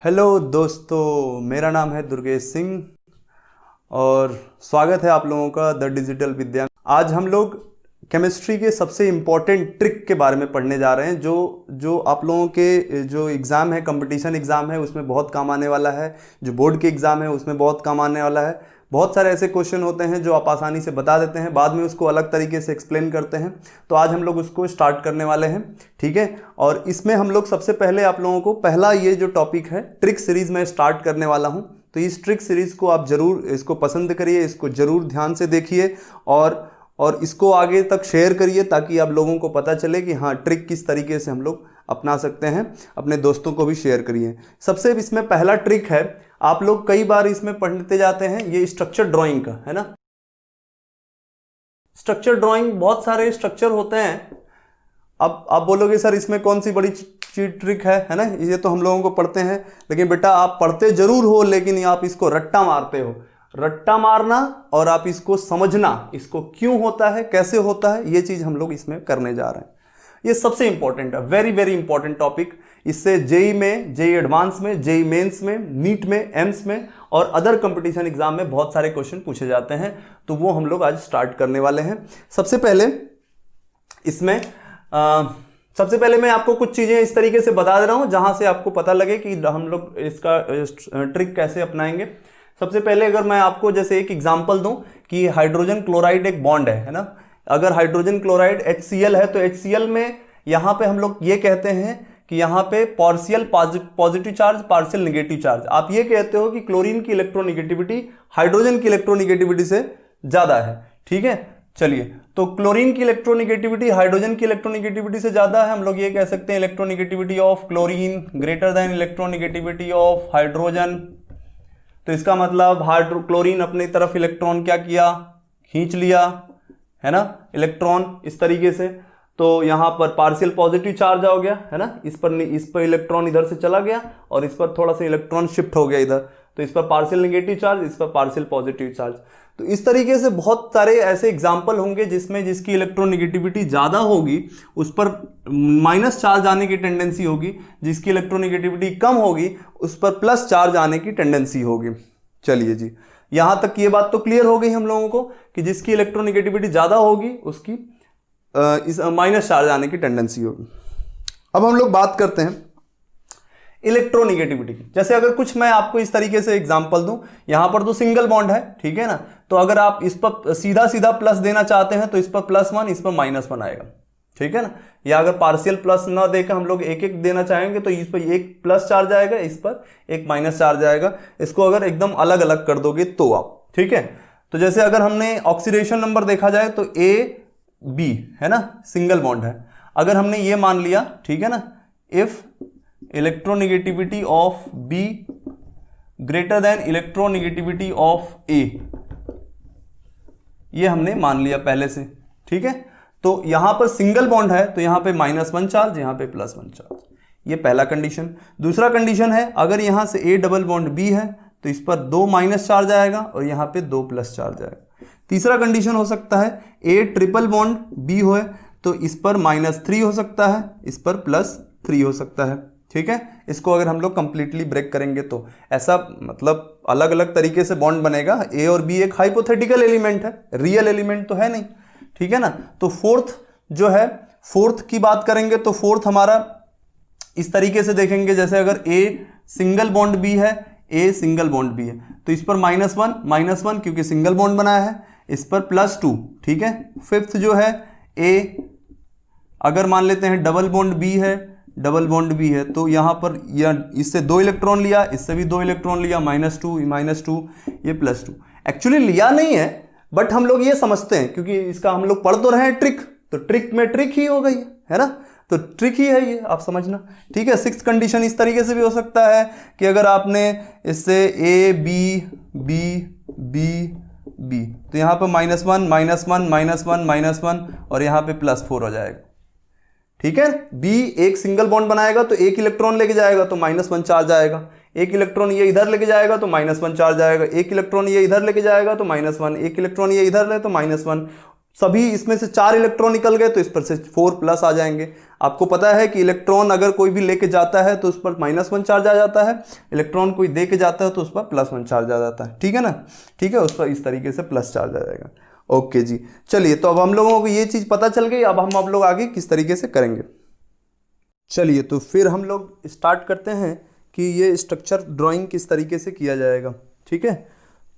Hello दोस्तों, मेरा नाम है दुर्गेश सिंह और स्वागत है आप लोगों का द डिजिटल विद्या। आज हम लोग केमिस्ट्री के सबसे इम्पॉर्टेंट ट्रिक के बारे में पढ़ने जा रहे हैं जो आप लोगों के जो एग्ज़ाम है, कंपटीशन एग्ज़ाम है, उसमें बहुत काम आने वाला है। जो बोर्ड के एग्ज़ाम है उसमें बहुत काम आने वाला है। बहुत सारे ऐसे क्वेश्चन होते हैं जो आप आसानी से बता देते हैं, बाद में उसको अलग तरीके से एक्सप्लेन करते हैं। तो आज हम लोग उसको स्टार्ट करने वाले हैं, ठीक है। और इसमें हम लोग सबसे पहले आप लोगों को पहला ये जो टॉपिक है ट्रिक सीरीज़ में स्टार्ट करने वाला हूँ। तो इस ट्रिक सीरीज़ को आप ज़रूर इसको पसंद करिए, इसको ज़रूर ध्यान से देखिए और इसको आगे तक शेयर करिए ताकि आप लोगों को पता चले कि हाँ ट्रिक किस तरीके से हम लोग अपना सकते हैं। अपने दोस्तों को भी शेयर करिए। सबसे इसमें पहला ट्रिक है, आप लोग कई बार इसमें पढ़ते जाते हैं, ये स्ट्रक्चर ड्राइंग का है ना। स्ट्रक्चर ड्राइंग बहुत सारे स्ट्रक्चर होते हैं। अब आप बोलोगे सर इसमें कौन सी बड़ी ट्रिक है ना। ये तो हम लोगों को पढ़ते हैं, लेकिन बेटा आप पढ़ते जरूर हो लेकिन आप इसको रट्टा मारते हो। रट्टा मारना और आप इसको समझना, इसको क्यों होता है, कैसे होता है, ये चीज हम लोग इसमें करने जा रहे हैं। ये सबसे इंपॉर्टेंट है, वेरी वेरी इंपॉर्टेंट टॉपिक। इससे जेई में, जेई एडवांस में, जेई मेंस में, नीट में, एम्स में और अदर कंपटीशन एग्जाम में बहुत सारे क्वेश्चन पूछे जाते हैं। तो वो हम लोग आज स्टार्ट करने वाले हैं। सबसे पहले इसमें सबसे पहले मैं आपको कुछ चीजें इस तरीके से बता दे रहा हूं जहां से आपको पता लगे कि हम लोग इसका ट्रिक कैसे अपनाएंगे। सबसे पहले अगर मैं आपको जैसे एक एग्जांपल दूं कि हाइड्रोजन क्लोराइड एक बॉन्ड है ना। अगर हाइड्रोजन क्लोराइड HCl है तो HCl में यहां पे हम लोग ये कहते हैं कि यहां पे partial positive charge, partial negative charge. आप ये कहते हो कि क्लोरीन की इलेक्ट्रोनेगेटिविटी हाइड्रोजन की इलेक्ट्रोनेगेटिविटी से ज्यादा है, ठीक है। चलिए, तो क्लोरीन की इलेक्ट्रोनेगेटिविटी हाइड्रोजन की इलेक्ट्रोनेगेटिविटी से ज्यादा है। हम लोग ये कह सकते हैं electronegativity of chlorine greater than electronegativity of hydrogen. तो इसका मतलब क्लोरीन अपनी तरफ इलेक्ट्रॉन क्या किया, खींच लिया है ना, इलेक्ट्रॉन इस तरीके से। तो यहां पर पार्शियल पॉजिटिव चार्ज आ गया है ना, इस पर इलेक्ट्रॉन इधर से चला गया और इस पर थोड़ा सा इलेक्ट्रॉन शिफ्ट हो गया इधर। तो इस पर पार्शियल नेगेटिव चार्ज, इस पर पार्शियल पॉजिटिव चार्ज। तो इस तरीके से बहुत सारे ऐसे एग्जाम्पल होंगे जिसमें जिसकी इलेक्ट्रोनेगेटिविटी ज्यादा होगी उस पर माइनस चार्ज आने की टेंडेंसी होगी, जिसकी इलेक्ट्रोनेगेटिविटी कम होगी उस पर प्लस चार्ज आने की टेंडेंसी होगी। चलिए जी, यहां तक ये बात तो क्लियर हो गई हम लोगों को कि जिसकी इलेक्ट्रोनेगेटिविटी ज्यादा होगी उसकी इस माइनस चार्ज आने की टेंडेंसी होगी। अब हम लोग बात करते हैं इलेक्ट्रोनेगेटिविटी की। जैसे अगर कुछ मैं आपको इस तरीके से एग्जांपल दूं, यहां पर तो सिंगल बॉन्ड है, ठीक है ना। तो अगर आप इस पर सीधा सीधा प्लस देना चाहते हैं तो इस पर +1, इस पर -1 आएगा, ठीक है ना। या अगर पार्शियल प्लस ना देकर हम लोग एक एक देना चाहेंगे तो इस पर एक प्लस चार्ज आएगा, इस पर एक माइनस चार्ज आएगा। इसको अगर एकदम अलग अलग कर दोगे तो आप, ठीक है। तो जैसे अगर हमने ऑक्सीडेशन नंबर देखा जाए तो AB है ना, सिंगल बॉन्ड है। अगर हमने ये मान लिया, ठीक है ना, if electronegativity of B greater than electronegativity of A, ये हमने मान लिया पहले से, ठीक है। तो यहां पर सिंगल बॉन्ड है तो यहां पे -1 चार्ज, यहां पे +1 चार्ज। ये पहला कंडीशन। दूसरा कंडीशन है अगर यहां से A डबल बॉन्ड B है तो इस पर 2 माइनस चार्ज आएगा और यहां पे 2 प्लस चार्ज आएगा। तीसरा कंडीशन हो सकता है A ट्रिपल बॉन्ड B हो तो इस पर -3 हो सकता है, इस पर +3 हो सकता है, ठीक है। इसको अगर हम लोग कंप्लीटली ब्रेक करेंगे तो ऐसा मतलब अलग अलग तरीके से बॉन्ड बनेगा। A और B एक हाइपोथेटिकल एलिमेंट है, रियल एलिमेंट तो है नहीं, ठीक है ना। तो फोर्थ जो है, फोर्थ की बात करेंगे तो फोर्थ हमारा इस तरीके से देखेंगे। जैसे अगर A सिंगल बॉन्ड B है, A सिंगल बॉन्ड B है तो इस पर -1 क्योंकि सिंगल बॉन्ड बनाया है, इस पर +2, ठीक है। फिफ्थ जो है A अगर मान लेते हैं डबल बॉन्ड B है, डबल बॉन्ड B है तो यहां पर इससे 2 इलेक्ट्रॉन लिया, इससे भी 2 इलेक्ट्रॉन लिया, -2 ये +2। एक्चुअली लिया नहीं है बट हम लोग ये समझते हैं क्योंकि इसका हम लोग पढ़ तो रहे हैं ट्रिक, तो ट्रिक में ट्रिक ही हो गई है ना। तो ट्रिक ही है ये, आप समझना, ठीक है। सिक्स्थ कंडीशन इस तरीके से भी हो सकता है कि अगर आपने इससे A B तो यहां पर -1 और यहां पे +4 हो जाएगा, ठीक है। B एक सिंगल बॉन्ड बनाएगा तो एक इलेक्ट्रॉन लेके जाएगा तो -1 चार्ज आएगा। एक इलेक्ट्रॉन ये इधर लेके जाएगा तो -1 चार्ज आएगा। एक इलेक्ट्रॉन ये इधर लेके जाएगा तो -1, एक इलेक्ट्रॉन ये इधर ले तो -1। सभी इसमें से 4 इलेक्ट्रॉन निकल गए तो इस पर से 4 प्लस आ जाएंगे। आपको पता है कि इलेक्ट्रॉन अगर कोई भी लेके जाता है तो उस पर -1 चार्ज आ जाता है, इलेक्ट्रॉन कोई दे के जाता है तो उस पर +1 चार्ज आ जाता है। ठीक है ना, ठीक है, उस पर इस तरीके से प्लस चार्ज आ जाएगा। ओके जी, चलिए तो अब हम लोगों को ये चीज़ पता चल गई। अब हम लोग आगे किस तरीके से करेंगे, चलिए तो फिर हम लोग स्टार्ट करते हैं कि ये स्ट्रक्चर ड्राइंग किस तरीके से किया जाएगा। ठीक है,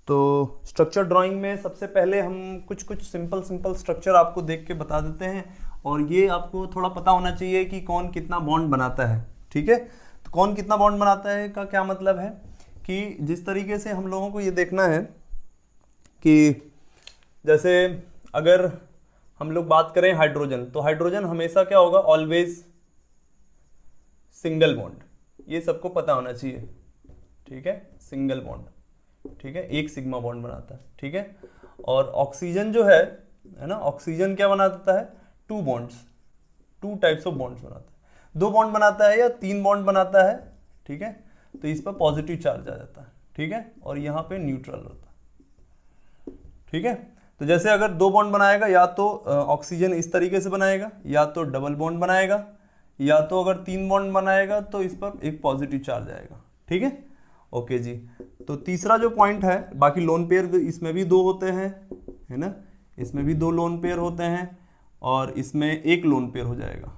तो स्ट्रक्चर ड्राइंग में सबसे पहले हम कुछ सिंपल स्ट्रक्चर आपको देख के बता देते हैं, और ये आपको थोड़ा पता होना चाहिए कि कौन कितना बॉन्ड बनाता है। ठीक है, तो कौन कितना बॉन्ड बनाता है का क्या मतलब है कि जिस तरीके से हम लोगों को ये देखना है कि जैसे अगर हम लोग बात करें हाइड्रोजन, तो हाइड्रोजन हमेशा क्या होगा, ऑलवेज सिंगल बॉन्ड, ये सबको पता होना चाहिए। ठीक है, सिंगल बॉन्ड, ठीक है, एक सिग्मा बॉन्ड बनाता है। ठीक है, और ऑक्सीजन जो है ना, ऑक्सीजन क्या बनाता है, 2 बॉन्ड्स, 2 टाइप्स ऑफ बॉन्ड्स बनाता है, 2 बॉन्ड बनाता है या 3 बॉन्ड बनाता है। ठीक है, तो इस पर पॉजिटिव चार्ज आ जाता है। ठीक है, और यहाँ पे न्यूट्रल होता है। ठीक है, तो जैसे अगर 2 बॉन्ड बनाएगा, या तो ऑक्सीजन इस तरीके से बनाएगा, या तो डबल बॉन्ड बनाएगा, या तो अगर 3 बॉन्ड बनाएगा तो इस पर एक पॉजिटिव चार्ज आएगा। ठीक है, ओके जी। तो तीसरा जो पॉइंट है, बाकी लोन पेयर इसमें भी 2 होते हैं, है ना, इसमें भी 2 लोन पेयर होते हैं, और इसमें 1 लोन पेयर हो जाएगा।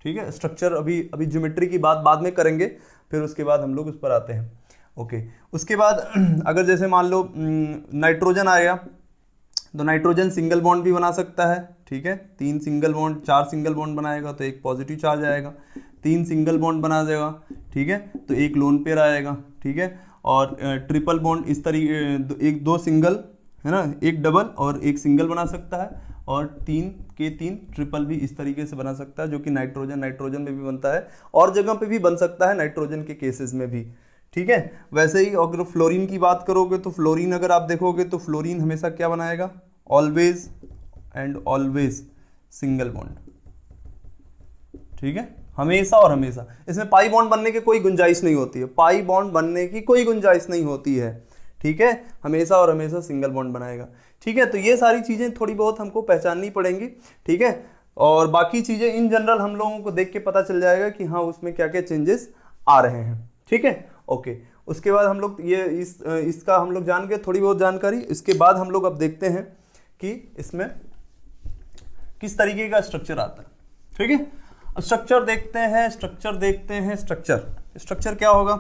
ठीक है, स्ट्रक्चर अभी ज्योमेट्री की बात बाद में करेंगे, फिर उसके बाद हम लोग उस पर आते हैं। ओके, उसके बाद अगर जैसे मान लो नाइट्रोजन आएगा, तो नाइट्रोजन सिंगल बॉन्ड भी बना सकता है। ठीक है, 3 सिंगल बॉन्ड, 4 सिंगल बॉन्ड बनाएगा तो एक पॉजिटिव चार्ज आएगा, 3 सिंगल बॉन्ड बना देगा, ठीक है, तो 1 लोन पेयर आएगा। ठीक है, और ट्रिपल बॉन्ड इस तरीके 2 सिंगल, है ना, 1 डबल और 1 सिंगल बना सकता है, और 3 के 3 ट्रिपल भी इस तरीके से बना सकता है, जो कि नाइट्रोजन में भी बनता है, और जगह पे भी बन सकता है नाइट्रोजन के केसेस में भी। ठीक है, वैसे ही अगर फ्लोरीन की बात करोगे तो फ्लोरीन अगर आप देखोगे तो फ्लोरीन हमेशा क्या बनाएगा, always and always single bond. ठीक है, हमेशा और हमेशा, इसमें पाई बॉन्ड बनने की कोई गुंजाइश नहीं होती है, पाई बॉन्ड बनने की कोई गुंजाइश नहीं होती है। ठीक है, हमेशा और हमेशा सिंगल बॉन्ड बनाएगा। ठीक है, तो ये सारी चीज़ें थोड़ी बहुत हमको पहचाननी पड़ेंगी। ठीक है, और बाकी चीज़ें इन जनरल हम लोगों को देख के पता चल जाएगा कि हाँ उसमें क्या क्या चेंजेस आ रहे हैं। ठीक है, ओके, उसके बाद हम लोग ये इसका हम लोग जान गए थोड़ी बहुत जानकारी। इसके बाद हम लोग अब देखते हैं कि इसमें किस तरीके का स्ट्रक्चर आता है। ठीक है, अब स्ट्रक्चर देखते हैं, स्ट्रक्चर क्या होगा,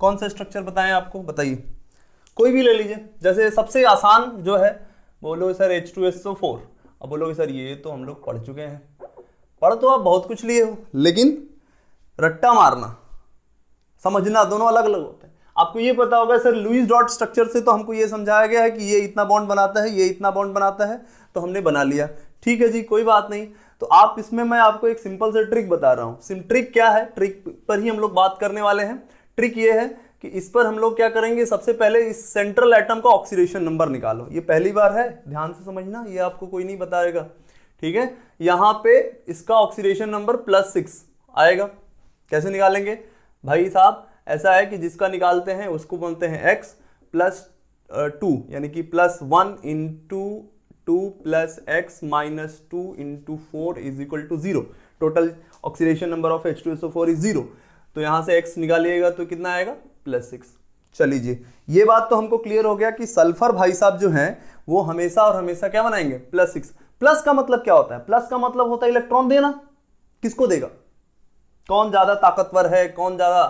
कौन सा स्ट्रक्चर बताएं आपको, बताइए, कोई भी ले लीजिए। जैसे सबसे आसान जो है, बोलो सर H2SO4, अब बोलोगे सर ये तो हम लोग पढ़ चुके हैं, पढ़ तो आप बहुत कुछ लिए हो, लेकिन रट्टा मारना समझना दोनों अलग अलग होते हैं। आपको ये पता होगा सर लुईस डॉट स्ट्रक्चर से तो हमको ये समझाया गया है कि ये इतना बॉन्ड बनाता है, ये इतना बॉन्ड बनाता है, तो हमने बना लिया। ठीक है जी, कोई बात नहीं। तो आप इसमें मैं आपको एक सिंपल से ट्रिक बता रहा हूँ। ट्रिक क्या है, ट्रिक पर ही हम लोग बात करने वाले हैं। ट्रिक ये है कि इस पर हम लोग क्या करेंगे, सबसे पहले इस सेंट्रल एटम का ऑक्सीडेशन नंबर निकालो। ये पहली बार है, ध्यान से समझना, ये आपको कोई नहीं बताएगा। ठीक है, यहाँ पे इसका ऑक्सीडेशन नंबर +6 आएगा। कैसे निकालेंगे भाई साहब, ऐसा है कि जिसका निकालते हैं उसको बोलते हैं x +2, यानी कि +1 × 2 + x - 2 × 4 = 0। Total oxidation number of H2SO4 is 0। तो यहाँ से x निकालिएगा तो कितना आएगा, +6। चलिए, ये बात तो हमको क्लियर हो गया कि सल्फर भाई साहब जो हैं वो हमेशा और हमेशा क्या बनाएंगे, +6। प्लस का मतलब क्या होता है, प्लस का मतलब होता है इलेक्ट्रॉन देना। किसको देगा, कौन ज्यादा ताकतवर है, कौन ज्यादा,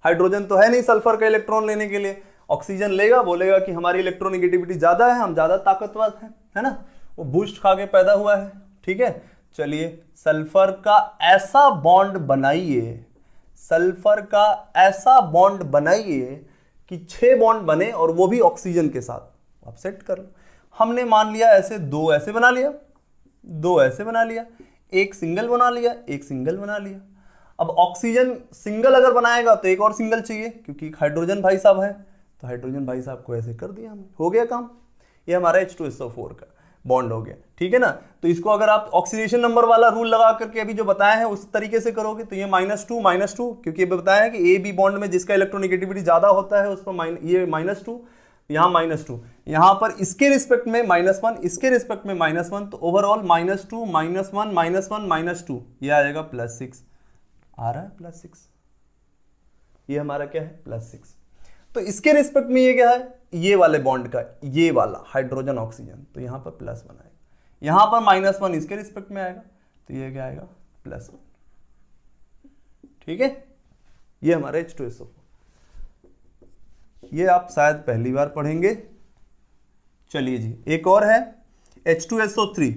हाइड्रोजन तो है नहीं सल्फर का इलेक्ट्रॉन लेने के लिए, ऑक्सीजन लेगा, बोलेगा कि हमारी इलेक्ट्रोनेगेटिविटी ज्यादा है, हम ज्यादा ताकतवर हैं, है ना, वो बूस्ट खा के पैदा हुआ है। ठीक है, चलिए, सल्फर का ऐसा बॉन्ड बनाइए, सल्फर का ऐसा बॉन्ड बनाइए कि 6 बॉन्ड बने, और वो भी ऑक्सीजन के साथ। आप सेट कर लो, हमने मान लिया ऐसे 2 ऐसे बना लिया, 2 ऐसे बना लिया, एक सिंगल बना लिया, एक सिंगल बना लिया। अब ऑक्सीजन सिंगल अगर बनाएगा तो एक और सिंगल चाहिए, क्योंकि हाइड्रोजन भाई साहब है, तो हाइड्रोजन भाई साहब को ऐसे कर दिया हमने, हो गया काम। ये हमारा H2SO4 का बॉन्ड हो गया। ठीक है ना, तो इसको अगर आप ऑक्सीडेशन नंबर वाला रूल लगा करके अभी जो बताया है उस तरीके से करोगे तो ये -2, क्योंकि ये बताया है कि ए बी बॉन्ड में जिसका इलेक्ट्रोनेगेटिविटी ज्यादा होता है उस पर ये -2, यहाँ -2, यहाँ पर इसके रिस्पेक्ट में -1, इसके रिस्पेक्ट में -1, तो ओवरऑल -2 -1 -1 -2, ये आ जाएगा +6, आ रहा है +6, ये हमारा क्या है +6। तो इसके रिस्पेक्ट में ये क्या है, ये वाले बॉन्ड का, ये वाला हाइड्रोजन ऑक्सीजन, तो यहाँ पर +1 आएगा, यहाँ पर -1 इसके रिस्पेक्ट में आएगा, तो ये क्या आएगा +1। ठीक है, ये हमारा H2SO4, ये आप शायद पहली बार पढ़ेंगे। चलिए जी, एक और है H2SO3।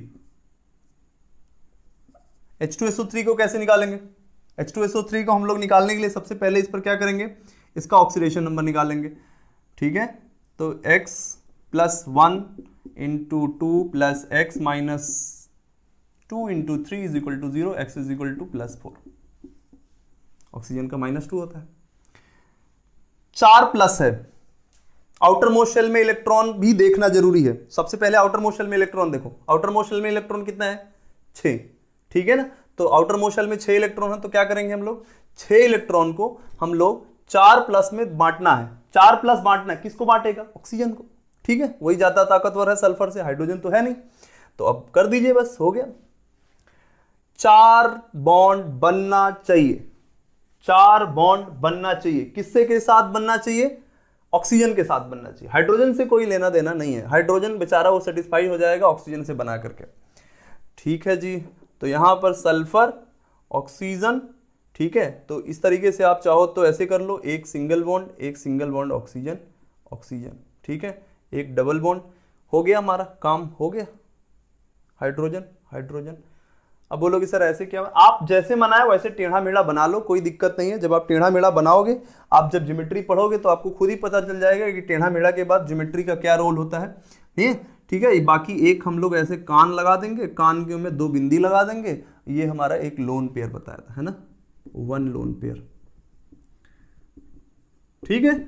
H2SO3 को कैसे निकालेंगे? H2SO3 को हम लोग निकालने के लिए सबसे पहले इस पर क्या करेंगे, इसका ऑक्सीडेशन नंबर निकालेंगे। ठीक है, तो x + 1 × 2 + x - 2 × 3 = 0, x = +4। ऑक्सीजन का -2 होता है। 4 प्लस है, आउटर मोस्ट शेल में इलेक्ट्रॉन भी देखना जरूरी है। सबसे पहले आउटर मोस्ट शेल में इलेक्ट्रॉन देखो, आउटर मोस्ट शेल में इलेक्ट्रॉन कितना है 6, ठीक है ना। तो आउटर मोस्ट शेल में 6 इलेक्ट्रॉन है, तो क्या करेंगे हम लोग, 6 इलेक्ट्रॉन को हम लोग 4+ में बांटना है। 4+ बांटना है, किसको बांटेगा, ऑक्सीजन को। ठीक है, वही ज्यादा ताकतवर है सल्फर से, हाइड्रोजन तो है नहीं। तो अब कर दीजिए, बस हो गया। 4 बॉन्ड बनना चाहिए, 4 बॉन्ड बनना चाहिए। किससे के साथ बनना चाहिए, ऑक्सीजन के साथ बनना चाहिए। हाइड्रोजन से कोई लेना देना नहीं है, हाइड्रोजन बेचारा वो सेटिस्फाई हो जाएगा ऑक्सीजन से बना करके। ठीक है जी, तो यहां पर सल्फर ऑक्सीजन, ठीक है। तो इस तरीके से आप चाहो तो ऐसे कर लो, एक सिंगल बॉन्ड, एक सिंगल बॉन्ड ऑक्सीजन ऑक्सीजन, ठीक है, एक डबल बॉन्ड, हो गया हमारा काम, हो गया। Hydrogen hydrogen. अब बोलोगे सर ऐसे क्या, आप जैसे बनाए वैसे टेढ़ा मेढ़ा बना लो, कोई दिक्कत नहीं है। जब आप टेढ़ा मेढ़ा बनाओगे, आप जब ज्योमेट्री पढ़ोगे तो आपको खुद ही पता चल जाएगा कि टेढ़ा मेढ़ा के बाद ज्योमेट्री का क्या रोल होता है। ठीक है, बाकी एक हम लोग ऐसे कान लगा देंगे, कान के में 2 बिंदी लगा देंगे, ये हमारा एक लोन पेयर बताया था, है ना, 1 लोन पेयर। ठीक है,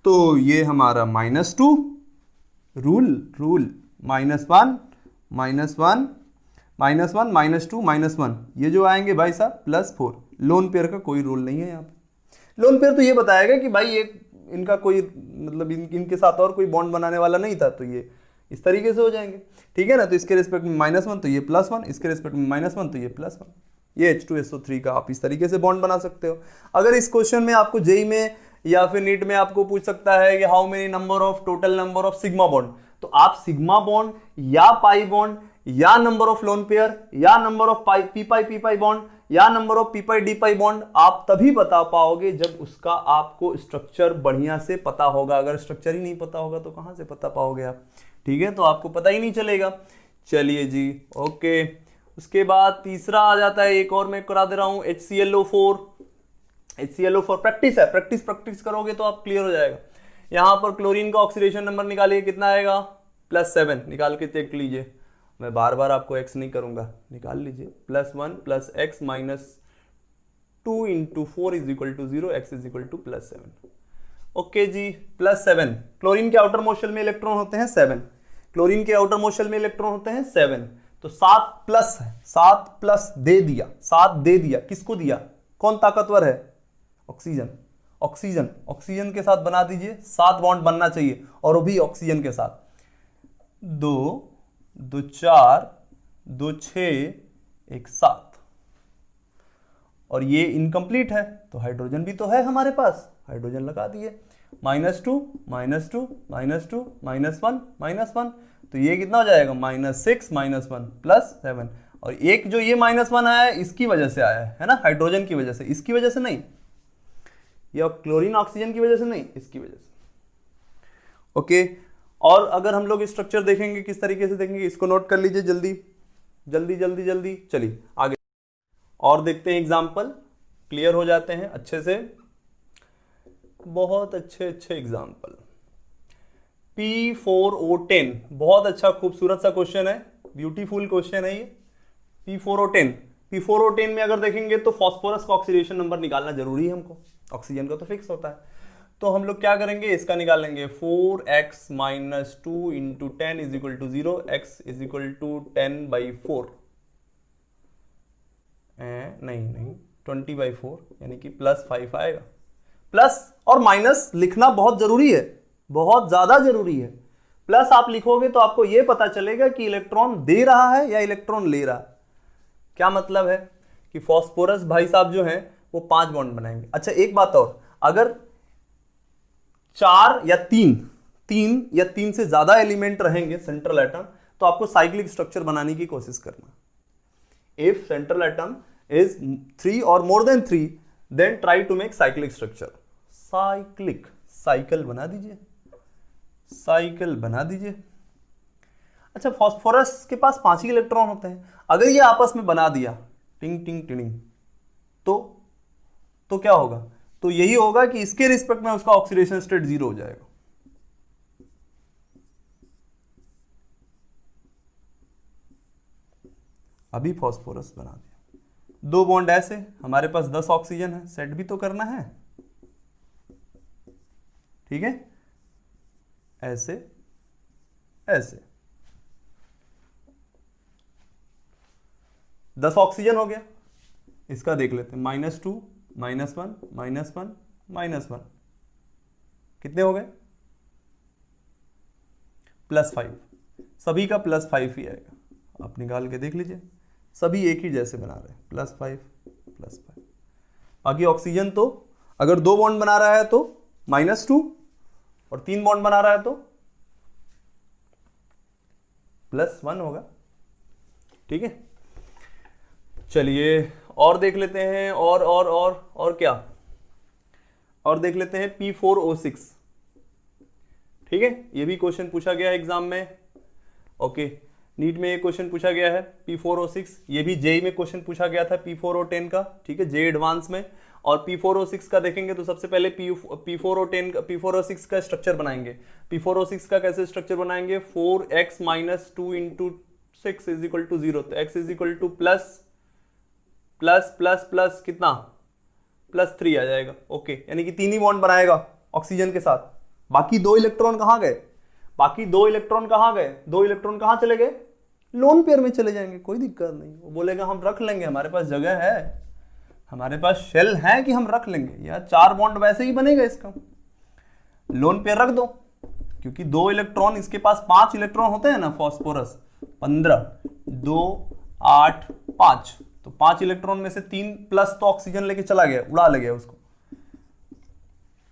तो ये हमारा -2 रूल -1 -2 -1, ये जो आएंगे भाई साहब +4। लोन पेयर का कोई रोल नहीं है यहाँ पे। लोन पेयर तो ये बताएगा कि भाई एक इनका कोई मतलब इनके साथ और कोई बॉन्ड बनाने वाला नहीं था, तो ये इस तरीके से हो जाएंगे। ठीक है ना, तो इसके रिस्पेक्ट में -1 तो ये +1, इसके रिस्पेक्ट में -1 तो ये +1। ये H2SO3 का आप इस तरीके से बॉन्ड बना सकते हो। अगर इस क्वेश्चन में आपको जेई में या फिर नीट में आपको पूछ सकता है कि how many total number of sigma bond, तो आप सिग्मा बॉन्ड या पाई बॉन्ड या नंबर ऑफ लोन पेयर या number of P pi bond या number of P pi D pi bond आप तभी बता पाओगे जब उसका आपको स्ट्रक्चर बढ़िया से पता होगा। अगर स्ट्रक्चर ही नहीं पता होगा तो कहां से पता पाओगे आप। ठीक है, तो आपको पता ही नहीं चलेगा। चलिए जी, ओके। उसके बाद तीसरा आ जाता है, एक और मैं करा दे रहा हूं, HClO4। HClO4 प्रैक्टिस है, प्रैक्टिस करोगे तो आप क्लियर हो जाएगा। यहां पर क्लोरीन का ऑक्सीडेशन नंबर निकालिए, कितना आएगा, +7। निकाल के चेक लीजिए, मैं बार बार आपको x नहीं करूंगा, निकाल लीजिए। +1 + x - 2 × 4 = 0, x = +7। ओके जी, +7। क्लोरीन के आउटर मोस्ट शेल में इलेक्ट्रॉन होते हैं 7, क्लोरीन के आउटर मोस्ट शेल में इलेक्ट्रॉन होते हैं 7, तो 7+ है, 7+ दे दिया, 7 दे दिया। किसको दिया, कौन ताकतवर है, ऑक्सीजन। ऑक्सीजन के साथ बना दीजिए, 7 बॉन्ड बनना चाहिए, और वो भी ऑक्सीजन के साथ। 2 2 4 2 6 1 7, और ये इनकम्प्लीट है, तो हाइड्रोजन भी तो है हमारे पास, हाइड्रोजन लगा दिए। -2 -2 -2 -1 तो ये कितना हो जाएगा, -6 -1 +7। और एक जो ये -1 आया है इसकी वजह से आया है ना, हाइड्रोजन की वजह से, इसकी वजह से नहीं, या क्लोरीन ऑक्सीजन की वजह से नहीं, इसकी वजह से। ओके, और अगर हम लोग स्ट्रक्चर देखेंगे किस तरीके से देखेंगे, इसको नोट कर लीजिए जल्दी जल्दी जल्दी जल्दी। चलिए आगे और देखते हैं एग्जाम्पल, क्लियर हो जाते हैं अच्छे से, बहुत अच्छे एग्जाम्पल। P4O10 बहुत अच्छा खूबसूरत सा क्वेश्चन है, ब्यूटीफुल क्वेश्चन है ये। P4O10 में अगर देखेंगे तो फॉस्फोरस का ऑक्सीडेशन नंबर निकालना जरूरी है हमको, ऑक्सीजन का तो फिक्स होता है। तो हम लोग क्या करेंगे, इसका निकालेंगे। 4x - 2 × 10 = 0, x = 10/4, नहीं 20/4, यानी कि +5 आएगा। प्लस और माइनस लिखना बहुत जरूरी है, बहुत ज्यादा जरूरी है। प्लस आप लिखोगे तो आपको यह पता चलेगा कि इलेक्ट्रॉन दे रहा है या इलेक्ट्रॉन ले रहा है। क्या मतलब है कि फास्फोरस भाई साहब जो हैं वो 5 बॉन्ड बनाएंगे। अच्छा एक बात और, अगर 4 या 3 या 3 से ज्यादा एलिमेंट रहेंगे सेंट्रल एटम, तो आपको साइक्लिक स्ट्रक्चर बनाने की कोशिश करना। इफ सेंट्रल एटम इज 3 और more than 3, then try to make cyclic structure. Cyclic, cycle बना दीजिए, साइकिल बना दीजिए। अच्छा फास्फोरस के पास 5 ही इलेक्ट्रॉन होते हैं, अगर ये आपस में बना दिया टिंग टिंग टिंग, तो क्या होगा? तो यही होगा कि इसके रिस्पेक्ट में उसका ऑक्सीडेशन स्टेट 0 हो जाएगा। अभी फास्फोरस बना दिया, 2 बॉन्ड ऐसे, हमारे पास 10 ऑक्सीजन है, सेट भी तो करना है, ठीक है, ऐसे ऐसे 10 ऑक्सीजन हो गया। इसका देख लेते हैं, -2 -1 -1 -1 कितने हो गए? +5। सभी का +5 ही आएगा, आप निकाल के देख लीजिए, सभी एक ही जैसे बना रहे हैं, +5 +5। बाकी ऑक्सीजन तो अगर 2 बॉन्ड बना रहा है तो -2 और 3 बॉन्ड बना रहा है तो +1 होगा, ठीक है। चलिए और देख लेते हैं, और क्या, और देख लेते हैं P4O6, ठीक है, ये भी क्वेश्चन पूछा गया है एग्जाम में। ओके, नीट में ये क्वेश्चन पूछा गया है P4O6, ये भी जेई में क्वेश्चन पूछा गया था P4O10 का, ठीक है, जेई एडवांस में। और P4O6 का देखेंगे तो सबसे पहले P4O6 का स्ट्रक्चर बनाएंगे। P4O6 का कैसे स्ट्रक्चर बनाएंगे? 4x - 2 × 6 = 0, तो x = प्लस कितना? +3 आ जाएगा। ओके, यानी कि 3 ही बॉन्ड बनाएगा ऑक्सीजन के साथ। बाकी 2 इलेक्ट्रॉन कहाँ गए? 2 इलेक्ट्रॉन कहाँ चले गए? लोन पेयर में चले जाएंगे, कोई दिक्कत नहीं। वो बोलेगा हम रख लेंगे, हमारे पास जगह है, हमारे पास शेल है कि हम रख लेंगे, या 4 बॉन्ड वैसे ही बनेगा इसका, लोन पेयर रख दो, क्योंकि 2 इलेक्ट्रॉन, इसके पास 5 इलेक्ट्रॉन होते हैं ना, फास्फोरस 15, 2 8 5, तो 5 इलेक्ट्रॉन में से 3 प्लस तो ऑक्सीजन लेके चला गया, उड़ा ले गया उसको,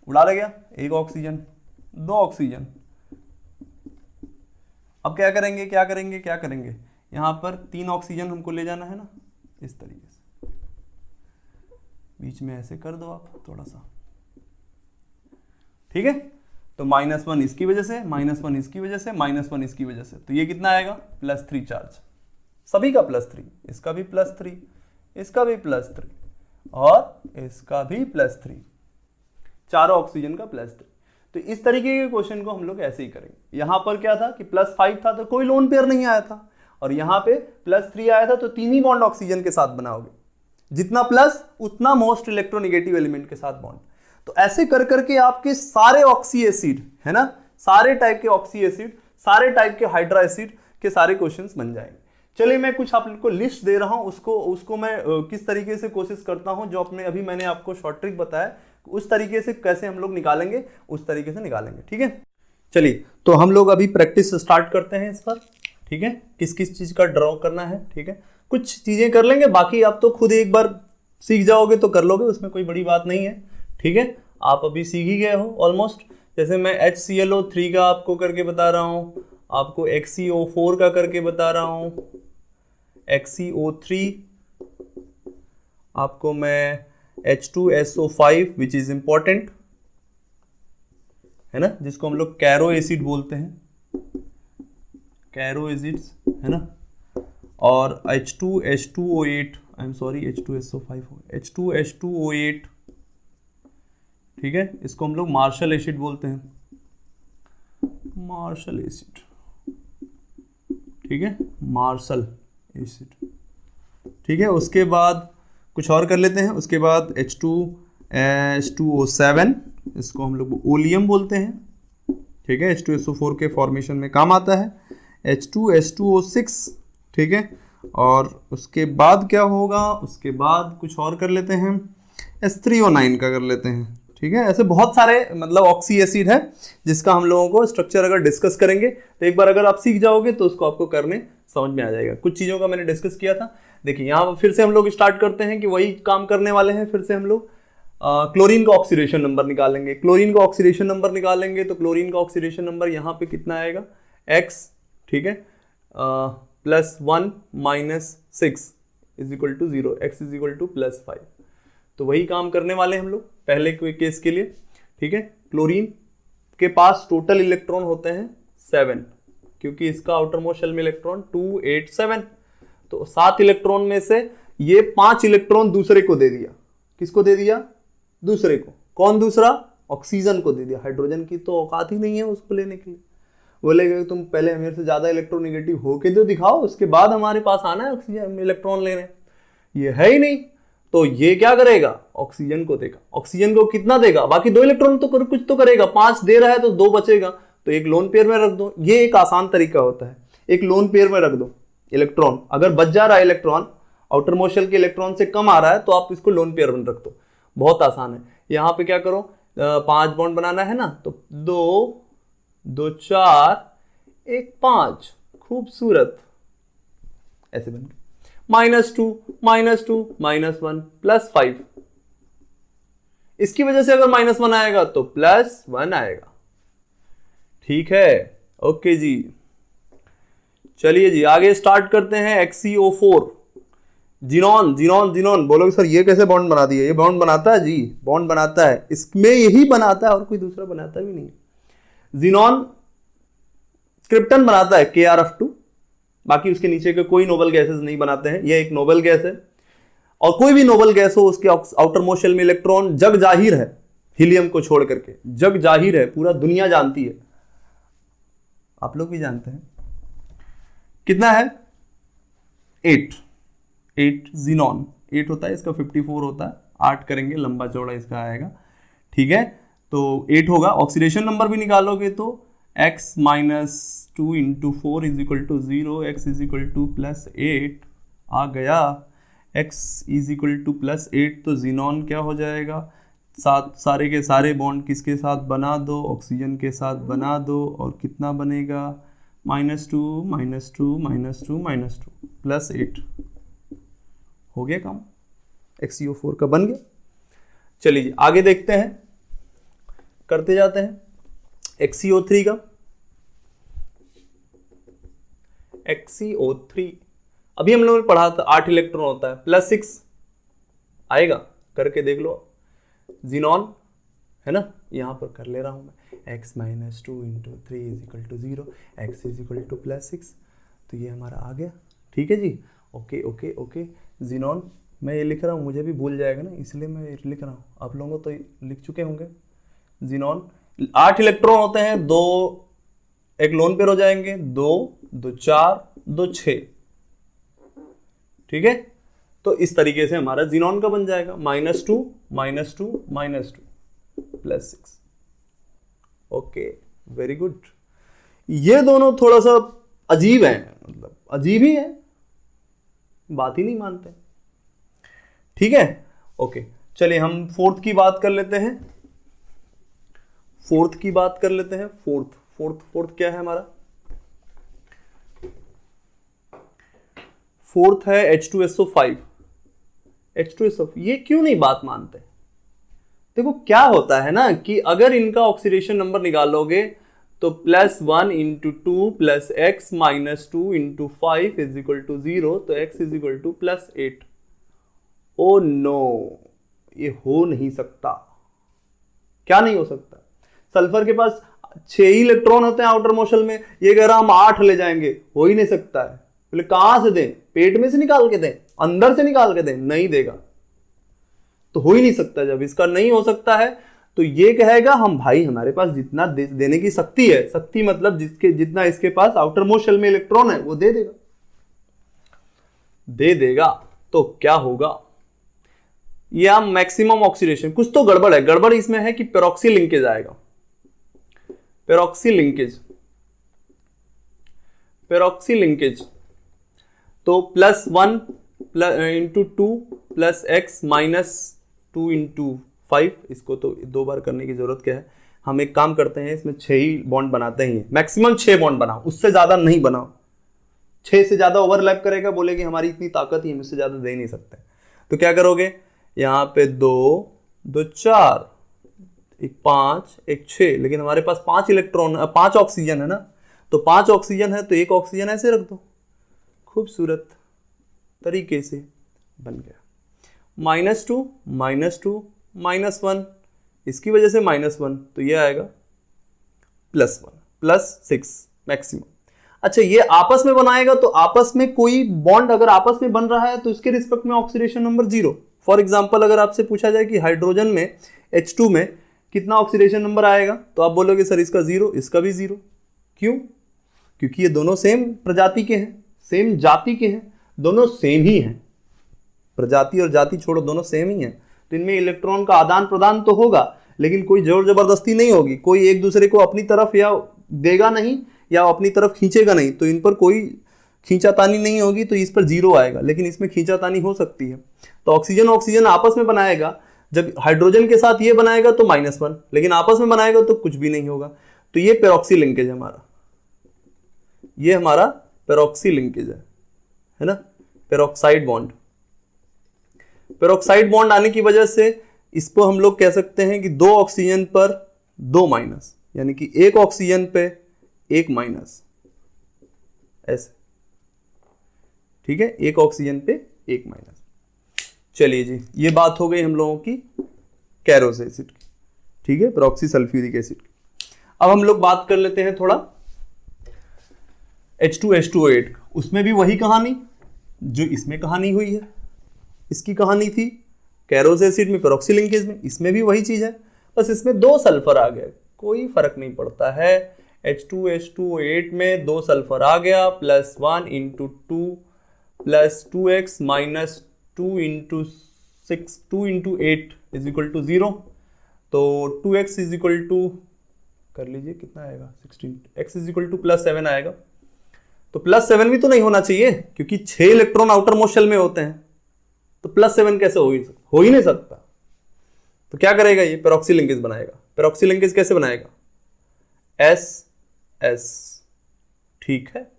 उड़ा ले गया, 1 ऑक्सीजन 2 ऑक्सीजन। अब क्या करेंगे? यहां पर 3 ऑक्सीजन हमको ले जाना है ना, इस तरीके से बीच में ऐसे कर दो आप थोड़ा सा, ठीक है। तो -1 इसकी वजह से, -1 इसकी वजह से, -1 इसकी वजह से, तो ये कितना आएगा? +3 चार्ज, सभी का +3, इसका भी +3, इसका भी +3 और इसका भी +3, चारों ऑक्सीजन का +3। तो इस तरीके के क्वेश्चन को हम लोग ऐसे ही करेंगे। यहां पर क्या था कि +5 था तो कोई लोन पेयर नहीं आया था, और यहां पे +3 आया था तो 3 ही बॉन्ड ऑक्सीजन के साथ बनाओगे, जितना प्लस उतना मोस्ट इलेक्ट्रोनिगेटिव एलिमेंट के साथ बॉन्ड। तो ऐसे कर करके आपके सारे ऑक्सी एसिड है ना, सारे टाइप के ऑक्सी एसिड, सारे टाइप के हाइड्रा एसिड के सारे क्वेश्चंस बन जाएंगे। चलिए मैं कुछ आप लोग को लिस्ट दे रहा हूं, उसको मैं किस तरीके से कोशिश करता हूं, जो अभी मैंने आपको शॉर्ट ट्रिक बताया उस तरीके से कैसे हम लोग निकालेंगे, उस तरीके से निकालेंगे, ठीक है। चलिए तो हम लोग अभी प्रैक्टिस स्टार्ट करते हैं इस पर, ठीक है, किस किस चीज का ड्रॉ करना है, ठीक है। कुछ चीजें कर लेंगे, बाकी आप तो खुद एक बार सीख जाओगे तो कर लोगे, उसमें कोई बड़ी बात नहीं है, ठीक है। आप अभी सीख ही गए हो ऑलमोस्ट। जैसे मैं HClO3 का आपको करके बता रहा हूँ, आपको XeO4 का करके बता रहा हूँ, XeO3, आपको मैं H2SO5 विच इज इंपॉर्टेंट है ना, जिसको हम लोग कैरो एसिड बोलते हैं, कैरो एसिड्स है ना, और H2H2O8, I am sorry H2SO5, H2H2O8, ठीक है, इसको हम लोग मार्शल एसिड बोलते हैं, मार्शल एसिड, ठीक है, मार्शल एसिड, ठीक है। उसके बाद कुछ और कर लेते हैं, उसके बाद H2H2O7, इसको हम लोग ओलियम बोलते हैं, ठीक है, H2SO4 के फॉर्मेशन में काम आता है, H2H2O6, ठीक है। और उसके बाद क्या होगा, उसके बाद कुछ और कर लेते हैं, H3O9 का कर लेते हैं, ठीक है। ऐसे बहुत सारे मतलब ऑक्सी एसिड है जिसका हम लोगों को स्ट्रक्चर अगर डिस्कस करेंगे तो एक बार अगर आप सीख जाओगे तो उसको आपको करने समझ में आ जाएगा। कुछ चीज़ों का मैंने डिस्कस किया था। देखिए यहाँ फिर से हम लोग स्टार्ट करते हैं कि वही काम करने वाले हैं। फिर से हम लोग क्लोरीन का ऑक्सीडेशन नंबर निकालेंगे। क्लोरीन का ऑक्सीडेशन नंबर निकालेंगे तो क्लोरीन का ऑक्सीडेशन नंबर यहाँ पे कितना आएगा, x, ठीक है, +1 - 6 = 0, x = +5। तो वही काम करने वाले हम लोग पहले केस के लिए, ठीक है। क्लोरीन के पास टोटल इलेक्ट्रॉन होते हैं 7, क्योंकि इसका आउटर मोस्ट शेल में इलेक्ट्रॉन 2, 8, 7। तो 7 इलेक्ट्रॉन में से ये 5 इलेक्ट्रॉन दूसरे को दे दिया। किसको दे दिया? दूसरे को। कौन दूसरा? ऑक्सीजन को दे दिया। हाइड्रोजन की तो औकात ही नहीं है उसको लेने के लिए। बोलेगा तुम पहले मेरे से ज्यादा इलेक्ट्रोनेगेटिव होके तो दिखाओ, उसके बाद हमारे पास आना है ऑक्सीजन इलेक्ट्रॉन लेने। ये है ही नहीं। तो ये क्या करेगा? ऑक्सीजन को देगा। ऑक्सीजन को कितना देगा? बाकी 2 इलेक्ट्रॉन तो कुछ तो करेगा। 5 दे रहा है तो 2 बचेगा, तो एक लोन पेयर में रख दो। ये एक आसान तरीका होता है, एक लोन पेयर में रख दो इलेक्ट्रॉन। अगर बच जा रहा है इलेक्ट्रॉन, आउटर मोस्ट शेल के इलेक्ट्रॉन से कम आ रहा है, तो आप इसको लोन पेयर में रख दो। बहुत आसान है। यहाँ पे क्या करो, 5 बॉन्ड बनाना है ना, तो 2, 2, 4, 1, 5। खूबसूरत ऐसे बन गए। -2, -2, -1, +5। इसकी वजह से अगर -1 आएगा तो +1 आएगा। ठीक है, ओके जी। चलिए जी आगे स्टार्ट करते हैं। XeO4, xenon. जिनॉन जिनॉन बोलोगे सर ये कैसे बॉन्ड बना दिया? ये बॉन्ड बनाता है जी, बॉन्ड बनाता है। इसमें यही बनाता है और कोई दूसरा बनाता भी नहीं। जिनॉन क्रिप्टन बनाता है KrF2, बाकी उसके नीचे के कोई नोबल गैसेस नहीं बनाते हैं। यह एक नोबल गैस है, और कोई भी नोबल गैस हो उसके आउटर मोस्ट शेल में इलेक्ट्रॉन जग जाहिर है, हीलियम को छोड़ करके जग जाहिर है, पूरा दुनिया जानती है, आप लोग भी जानते हैं। कितना है? 8 जिनॉन 8 होता है, इसका 54 होता है। 8 करेंगे, लंबा चौड़ा इसका आएगा, ठीक है। तो 8 होगा। ऑक्सीडेशन नंबर भी निकालोगे तो x - 2 × 4 = 0, x +8 आ गया। x +8 तो जिनॉन क्या हो जाएगा? सारे के सारे बॉन्ड किसके साथ बना दो? ऑक्सीजन के साथ बना दो, और कितना बनेगा? -2 -2 -2 -2 +8 हो गया काम। XeO4 का बन गया। चलिए आगे देखते हैं, करते जाते हैं। XeO3 का, XeO3 अभी हम लोगों ने पढ़ा था 8 इलेक्ट्रॉन होता है, +6 आएगा, करके देख लो। जिनॉन है ना, यहां पर कर ले रहा हूं मैं। x - 2 × 3 = 0, x +6, तो ये हमारा आ गया। ठीक है जी, ओके ओके ओके। जिनॉन मैं ये लिख रहा हूँ, मुझे भी भूल जाएगा ना, इसलिए मैं लिख रहा हूँ। आप लोगों तो लिख चुके होंगे। जिनॉन 8 इलेक्ट्रॉन होते हैं, 2 एक लोन पेयर हो जाएंगे, 2, 2, 4, 2, 6, ठीक है। तो इस तरीके से हमारा जिनॉन का बन जाएगा। -2 -2 -2 +6। Okay, very good. ये दोनों थोड़ा सा अजीब है, मतलब अजीब ही है, बात ही नहीं मानते। ठीक है, ओके। चलिए हम फोर्थ की बात कर लेते हैं। फोर्थ क्या है हमारा? फोर्थ है H2SO5। H2SO, ये क्यों नहीं बात मानते? देखो क्या होता है ना कि अगर इनका ऑक्सीडेशन नंबर निकालोगे तो +1 × 2 + x - 2 × 5 = 0, तो x +8। ओ नो, ये हो नहीं सकता। क्या नहीं हो सकता? सल्फर के पास 6 ही इलेक्ट्रॉन होते हैं आउटर मोस्ट शेल में, ये कह रहा हम 8 ले जाएंगे, हो ही नहीं सकता है। बोले कहां से दें? पेट में से निकाल के दें, अंदर से निकाल के दें? नहीं देगा, तो हो ही नहीं सकता। जब इसका नहीं हो सकता है तो ये कहेगा हम भाई हमारे पास जितना देने की शक्ति है, शक्ति मतलब जितना इसके पास आउटर मोस्ट शेल में इलेक्ट्रॉन है वो दे देगा। तो क्या होगा? या मैक्सिमम ऑक्सीडेशन, कुछ तो गड़बड़ है। गड़बड़ इसमें है कि पेरोक्सी लिंकेज आएगा। पेरोक्सी लिंकेज तो +1 × 2 + x - 2 × 5, इसको तो 2 बार करने की जरूरत क्या है। हम एक काम करते हैं, इसमें 6 ही बॉन्ड बनाते हैं, मैक्सिमम 6 बॉन्ड बनाओ, उससे ज्यादा नहीं बनाओ। 6 से ज्यादा ओवरलैप करेगा, बोलेगी हमारी इतनी ताकत ही, हम इससे ज्यादा दे नहीं सकते। तो क्या करोगे, यहाँ पे 2 2 4, एक 5 एक 6, लेकिन हमारे पास 5 इलेक्ट्रॉन 5 ऑक्सीजन है ना, तो 5 ऑक्सीजन है तो एक ऑक्सीजन ऐसे रख दो, खूबसूरत तरीके से बन गया। -2 -2 -1, इसकी वजह से -1, तो ये आएगा +1 +6 मैक्सिमम। अच्छा, ये आपस में बनाएगा तो आपस में कोई बॉन्ड अगर आपस में बन रहा है तो इसके रिस्पेक्ट में ऑक्सीडेशन नंबर 0। फॉर एग्जांपल अगर आपसे पूछा जाए कि हाइड्रोजन में H2 में कितना ऑक्सीडेशन नंबर आएगा, तो आप बोलोगे सर इसका 0, इसका भी 0। क्यों? क्योंकि ये दोनों सेम प्रजाति के हैं, सेम जाति के हैं, दोनों सेम ही हैं। प्रजाति और जाति छोड़ो, दोनों सेम ही हैं, तो इनमें इलेक्ट्रॉन का आदान प्रदान तो होगा, लेकिन कोई जोर जबरदस्ती नहीं होगी, कोई एक दूसरे को अपनी तरफ या देगा नहीं या अपनी तरफ खींचेगा नहीं, तो इन पर कोई खींचातानी नहीं होगी, तो इस पर 0 आएगा। लेकिन इसमें खींचातानी हो सकती है, तो ऑक्सीजन ऑक्सीजन आपस में बनाएगा, जब हाइड्रोजन के साथ ये बनाएगा तो -1, लेकिन आपस में बनाएगा तो कुछ भी नहीं होगा। तो ये पेरोक्सी लिंकेज है हमारा, ये हमारा पेरोक्सी लिंकेज है ना, पेरोक्साइड बॉन्ड। पेरोक्साइड बॉन्ड आने की वजह से इसको हम लोग कह सकते हैं कि 2 ऑक्सीजन पर 2 माइनस, यानी कि 1 ऑक्सीजन पे 1 माइनस, ऐसे, ठीक है, 1 ऑक्सीजन पे 1 माइनस। चलिए जी, ये बात हो गई हम लोगों की कैरोस एसिड की, ठीक है, पेरोक्सी सल्फ्यूरिक एसिड की। अब हम लोग बात कर लेते हैं थोड़ा H2H2O8, उसमें भी वही कहानी जो इसमें कहानी हुई है, इसकी कहानी थी कैरोस एसिड में पेरोक्सी लिंकेज में, इसमें भी वही चीज है, बस इसमें 2 सल्फर आ गए, कोई फर्क नहीं पड़ता है। H2H2O8 में 2 सल्फर आ गया, +1 × 2 + 2x - 2 × 6 2 × 8 = 0, तो 2x कर लीजिए कितना आएगा 16, x +7 आएगा। तो +7 भी तो नहीं होना चाहिए, क्योंकि 6 इलेक्ट्रॉन आउटर मोस्ट शेल में होते हैं, तो +7 कैसे हो ही नहीं सकता। तो क्या करेगा, ये पेरोक्सी लिंकेज बनाएगा। पेरोक्सी लिंकेज कैसे बनाएगा, S, ठीक है,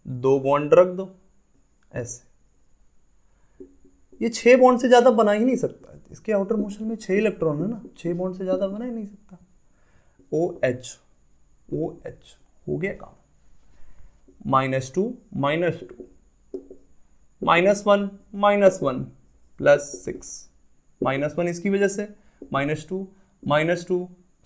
2 बॉन्ड रख दो ऐसे, ये 6 बॉन्ड से ज्यादा बना ही नहीं सकता, इसके आउटर मोस्ट शेल में 6 इलेक्ट्रॉन है ना, 6 बॉन्ड से ज्यादा बना ही नहीं सकता। OH हो गया काम, -2 -2 -1 -1 +6, -1 इसकी वजह से, -2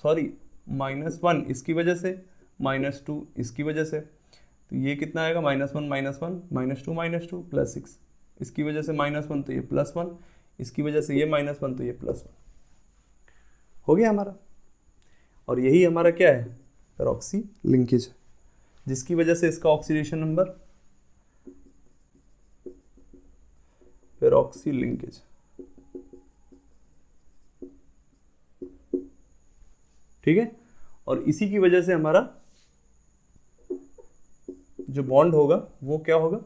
सॉरी -1 इसकी वजह से, -2 इसकी वजह से, तो ये कितना आएगा, -1 -1 -2 +6 इसकी वजह से -1, तो ये +1 इसकी वजह से, ये -1 तो ये +1 हो गया हमारा। और यही हमारा क्या है, पेरोक्सी लिंकेज है, जिसकी वजह से इसका ऑक्सीडेशन नंबर पेरोक्सी लिंकेज, ठीक है। और इसी की वजह से हमारा जो बॉन्ड होगा वो क्या होगा,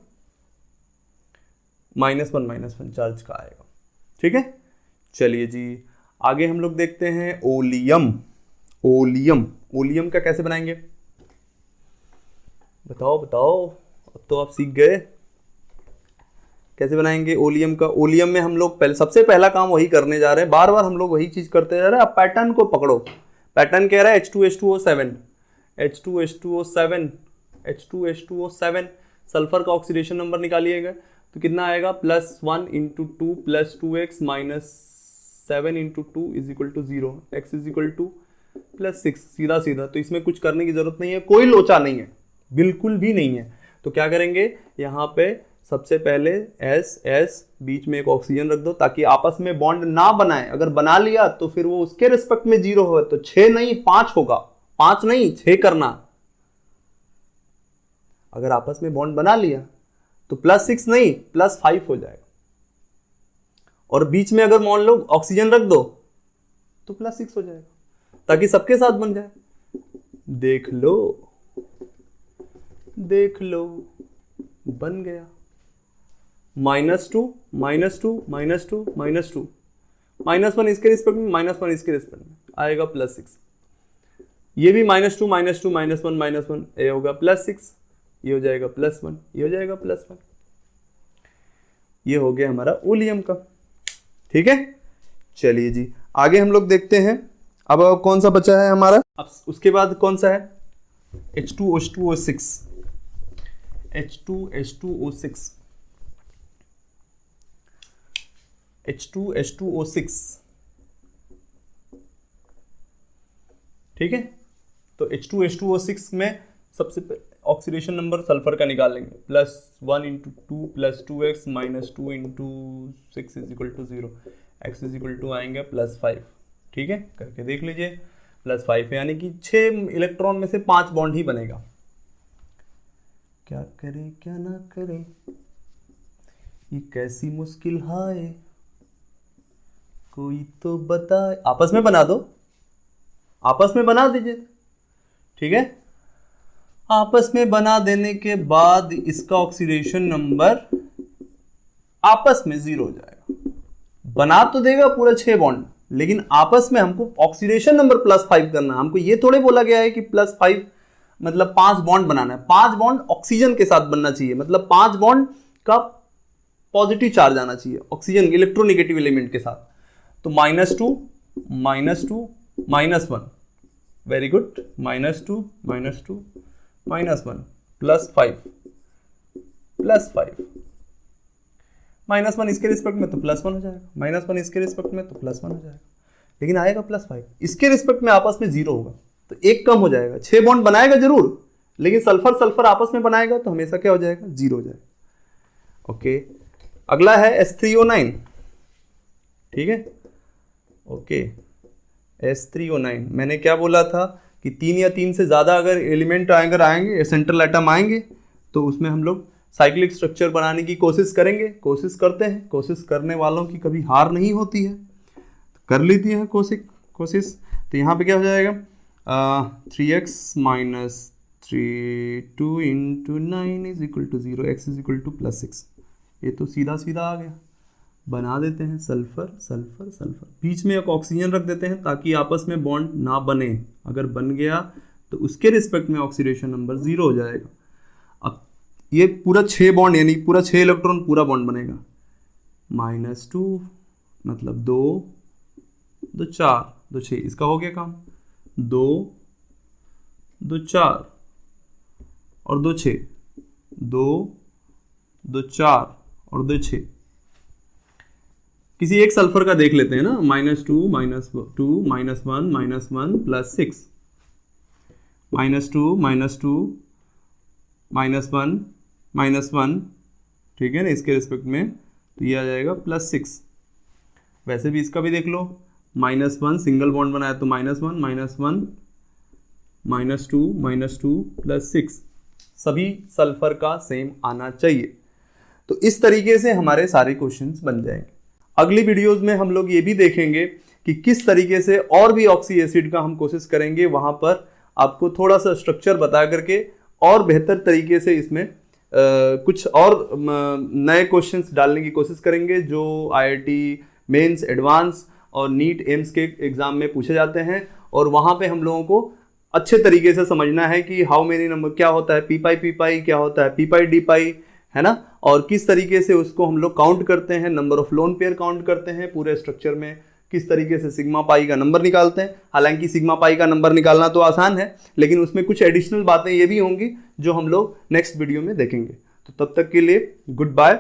-1 चार्ज का आएगा, ठीक है। चलिए जी, आगे हम लोग देखते हैं ओलियम का कैसे बनाएंगे, बताओ, अब तो आप सीख गए कैसे बनाएंगे ओलियम का। ओलियम में हम लोग सबसे पहला काम वही करने जा रहे हैं, बार बार हम लोग वही चीज करते जा रहे हैं। अब पैटर्न को पकड़ो, पैटर्न कह रहा है H2H2O7 सल्फर का ऑक्सीडेशन नंबर निकालिएगा, तो कितना आएगा, +1 × 2 + 2x - 7 × 2 = 0, x +6, सीधा सीधा। तो इसमें कुछ करने की जरूरत नहीं है, कोई लोचा नहीं है, बिल्कुल भी नहीं है। तो क्या करेंगे, यहाँ पे सबसे पहले S बीच में एक ऑक्सीजन रख दो, ताकि आपस में बॉन्ड ना बनाए, अगर बना लिया तो फिर वो उसके रिस्पेक्ट में 0 हो, तो 6 नहीं 5 होगा, 5 नहीं 6 करना। अगर आपस में बॉन्ड बना लिया तो +6 नहीं +5 हो जाएगा, और बीच में अगर मान लो ऑक्सीजन रख दो तो +6 हो जाएगा, ताकि सबके साथ बन जाए। देख लो बन गया, -2 -2 -2 -2, -1 इसके रिस्पेक्ट में, -1 इसके रिस्पेक्ट में, आएगा +6। ये भी -2 -2 -1 -1, ये होगा +6, ये हो जाएगा +1, ये हो जाएगा +1। ये हो गया हमारा ओलियम का। ठीक है, चलिए जी आगे हम लोग देखते हैं। अब कौन सा बचा है हमारा, अब उसके बाद कौन सा है, H2H2O6, H2H2O6, H2H2O6। ठीक है, तो H2H2O6 में सबसे पहले ऑक्सीडेशन नंबर सल्फर का निकाल लेंगे, +1 × 2 + 2x - 2 × 6 = 0, x आएंगे +5। ठीक है, करके देख लीजिए, +5 यानी कि 6 इलेक्ट्रॉन में से 5 बॉन्ड ही बनेगा। क्या करे क्या ना करे, ये कैसी मुश्किल है, कोई तो बताए। आपस में बना दो, आपस में बना दीजिए। ठीक है, आपस में बना देने के बाद इसका ऑक्सीडेशन नंबर आपस में 0 हो जाएगा। बना तो देगा पूरा 6 बॉन्ड, लेकिन आपस में हमको ऑक्सीडेशन नंबर +5 करना है। हमको ये थोड़े बोला गया है कि +5 मतलब 5 बॉन्ड बनाना है। 5 बॉन्ड ऑक्सीजन के साथ बनना चाहिए, मतलब 5 बॉन्ड का पॉजिटिव चार्ज आना चाहिए ऑक्सीजन इलेक्ट्रोनेगेटिव एलिमेंट के साथ। तो -2 -2 -1, वेरी गुड, -2 -2 -1 +5 +5, -1 इसके रिस्पेक्ट में तो +1 हो जाएगा, -1 इसके रिस्पेक्ट में तो +1 हो जाएगा, लेकिन आएगा +5। इसके रिस्पेक्ट में आपस में 0 होगा, तो एक कम हो जाएगा। 6 बॉन्ड बनाएगा जरूर, लेकिन सल्फर सल्फर आपस में बनाएगा तो हमेशा क्या हो जाएगा, 0 हो जाएगा। ओके, अगला है H3O9। ठीक है, ओके, H3O9 मैंने क्या बोला था कि 3 या 3 से ज़्यादा अगर एलिमेंट अगर आएंगे, सेंट्रल एटम आएंगे, तो उसमें हम लोग साइक्लिक स्ट्रक्चर बनाने की कोशिश करेंगे, कोशिश करते हैं। कोशिश करने वालों की कभी हार नहीं होती है, कर लेती है कोशिश। तो यहाँ पे क्या हो जाएगा, 3x - 3 2 × 9 = 0, x +6। ये तो सीधा सीधा आ गया। बना देते हैं सल्फर सल्फर सल्फर, बीच में एक ऑक्सीजन रख देते हैं ताकि आपस में बॉन्ड ना बने। अगर बन गया तो उसके रिस्पेक्ट में ऑक्सीडेशन नंबर 0 हो जाएगा। अब ये पूरा 6 बॉन्ड यानी पूरा 6 इलेक्ट्रॉन पूरा बॉन्ड बनेगा। -2 मतलब 2 2 4 2 6, इसका हो गया काम। 2 2 4 और 2 6, 2 2 4 और 2 6। किसी एक सल्फर का देख लेते हैं ना, -2 -2 -1 -1 +6, -2 -2 -1 ठीक है ना, इसके रिस्पेक्ट में तो ये आ जाएगा +6। वैसे भी इसका भी देख लो, -1 सिंगल बॉन्ड बनाया तो -1 -1 -2 +6, सभी सल्फर का सेम आना चाहिए। तो इस तरीके से हमारे सारे क्वेश्चंस बन जाएंगे। अगली वीडियोस में हम लोग ये भी देखेंगे कि किस तरीके से और भी ऑक्सी एसिड का हम कोशिश करेंगे, वहां पर आपको थोड़ा सा स्ट्रक्चर बता करके और बेहतर तरीके से इसमें कुछ और नए क्वेश्चंस डालने की कोशिश करेंगे जो IIT मेंस, एडवांस और नीट एम्स के एग्जाम में पूछे जाते हैं। और वहां पे हम लोगों को अच्छे तरीके से समझना है कि हाउ मेनी नंबर क्या होता है, पी पाई क्या होता है, पी पाई डी पाई, है ना, और किस तरीके से उसको हम लोग काउंट करते हैं, number of lone pair count करते हैं पूरे स्ट्रक्चर में, किस तरीके से सिग्मा पाई का नंबर निकालते हैं। हालांकि सिग्मा पाई का नंबर निकालना तो आसान है, लेकिन उसमें कुछ एडिशनल बातें ये भी होंगी जो हम लोग नेक्स्ट वीडियो में देखेंगे। तो तब तक के लिए गुड बाय।